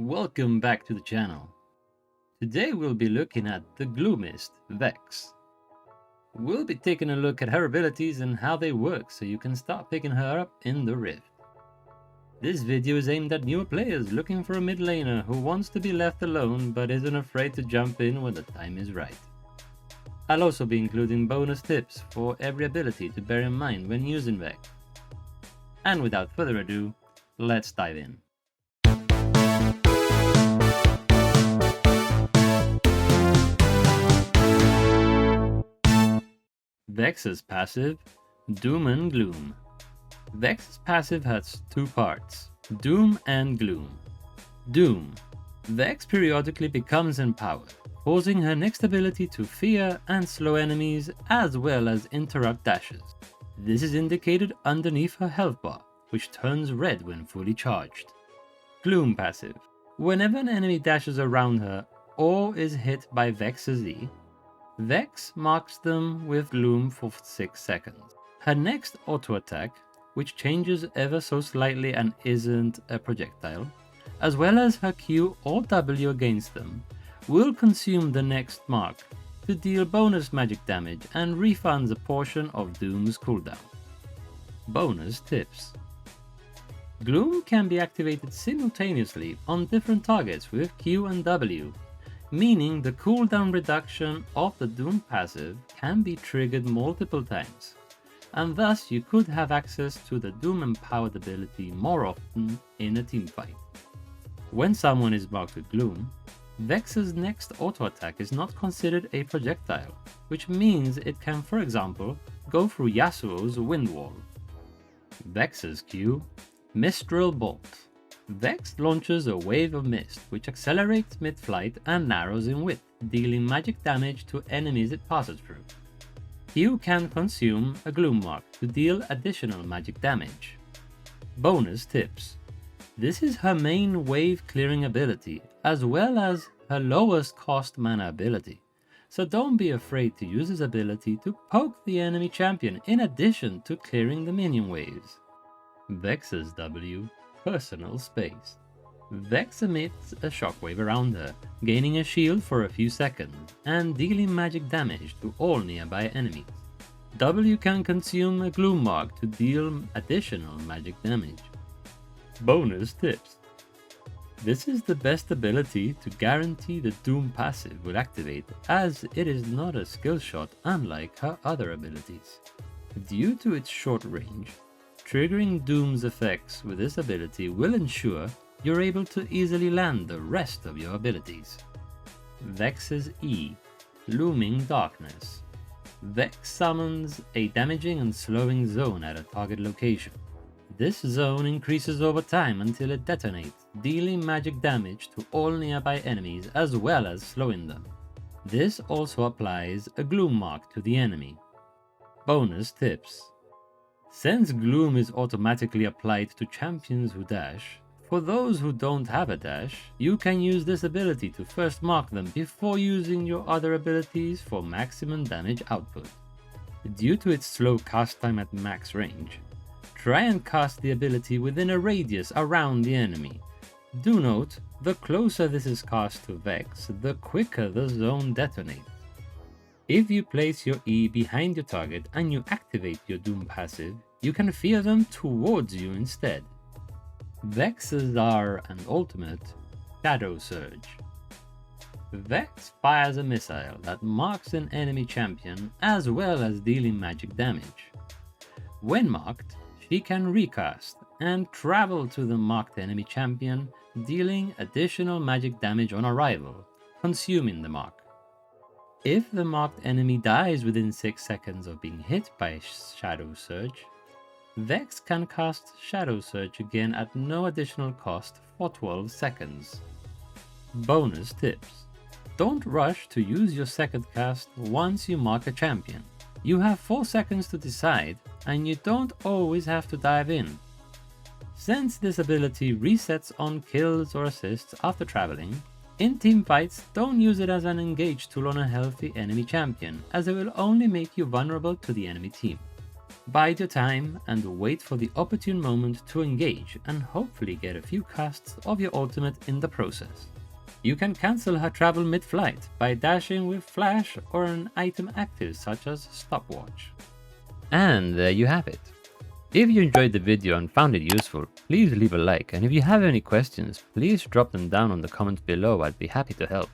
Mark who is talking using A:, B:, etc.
A: Welcome back to the channel. Today we'll be looking at the Gloomist, VEX. We'll be taking a look at her abilities and how they work so you can start picking her up in the Rift. This video is aimed at newer players looking for a mid laner who wants to be left alone but isn't afraid to jump in when the time is right. I'll also be including bonus tips for every ability to bear in mind when using VEX. And without further ado, let's dive in. VEX's passive, Doom and Gloom. VEX's passive has two parts, Doom and Gloom. Doom. VEX periodically becomes empowered, causing her next ability to fear and slow enemies as well as interrupt dashes. This is indicated underneath her health bar, which turns red when fully charged. Gloom passive. Whenever an enemy dashes around her or is hit by VEX's E, VEX marks them with Gloom for 6 seconds. Her next auto attack, which changes ever so slightly and isn't a projectile, as well as her Q or W against them, will consume the next mark to deal bonus magic damage and refunds a portion of Doom's cooldown. Bonus tips. Gloom can be activated simultaneously on different targets with Q and W, meaning the cooldown reduction of the Doom passive can be triggered multiple times, and thus you could have access to the Doom empowered ability more often in a teamfight. When someone is marked with Gloom, VEX's next auto attack is not considered a projectile, which means it can, for example, go through Yasuo's wind wall. VEX's Q, Mistral Bolt. VEX launches a wave of mist which accelerates mid-flight and narrows in width, dealing magic damage to enemies it passes through. Q can consume a Gloom mark to deal additional magic damage. Bonus tips. This is her main wave clearing ability as well as her lowest cost mana ability, so don't be afraid to use this ability to poke the enemy champion in addition to clearing the minion waves. VEX's W, Personal Space. VEX emits a shockwave around her, gaining a shield for a few seconds and dealing magic damage to all nearby enemies. W can consume a Gloom mark to deal additional magic damage. Bonus tips. This is the best ability to guarantee the Doom passive will activate, as it is not a skill shot unlike her other abilities. Due to its short range, triggering Doom's effects with this ability will ensure you're able to easily land the rest of your abilities. VEX's E, Looming Darkness. VEX summons a damaging and slowing zone at a target location. This zone increases over time until it detonates, dealing magic damage to all nearby enemies as well as slowing them. This also applies a Gloom mark to the enemy. Bonus tips. Since Gloom is automatically applied to champions who dash, for those who don't have a dash, you can use this ability to first mark them before using your other abilities for maximum damage output. Due to its slow cast time at max range, try and cast the ability within a radius around the enemy. Do note, the closer this is cast to VEX, the quicker the zone detonates. If you place your E behind your target and you activate your Doom passive, you can fear them towards you instead. VEX's R and ultimate, Shadow Surge. VEX fires a missile that marks an enemy champion as well as dealing magic damage. When marked, she can recast and travel to the marked enemy champion, dealing additional magic damage on arrival, consuming the mark. If the marked enemy dies within 6 seconds of being hit by Shadow Surge, VEX can cast Shadow Surge again at no additional cost for 12 seconds. Bonus tips. Don't rush to use your second cast once you mark a champion. You have 4 seconds to decide, and you don't always have to dive in. Since this ability resets on kills or assists after traveling, in teamfights don't use it as an engage tool on a healthy enemy champion, as it will only make you vulnerable to the enemy team. Bide your time and wait for the opportune moment to engage and hopefully get a few casts of your ultimate in the process. You can cancel her travel mid-flight by dashing with flash or an item active such as stopwatch. And there you have it. If you enjoyed the video and found it useful, please leave a like, and if you have any questions, please drop them down on the comments below. I'd be happy to help.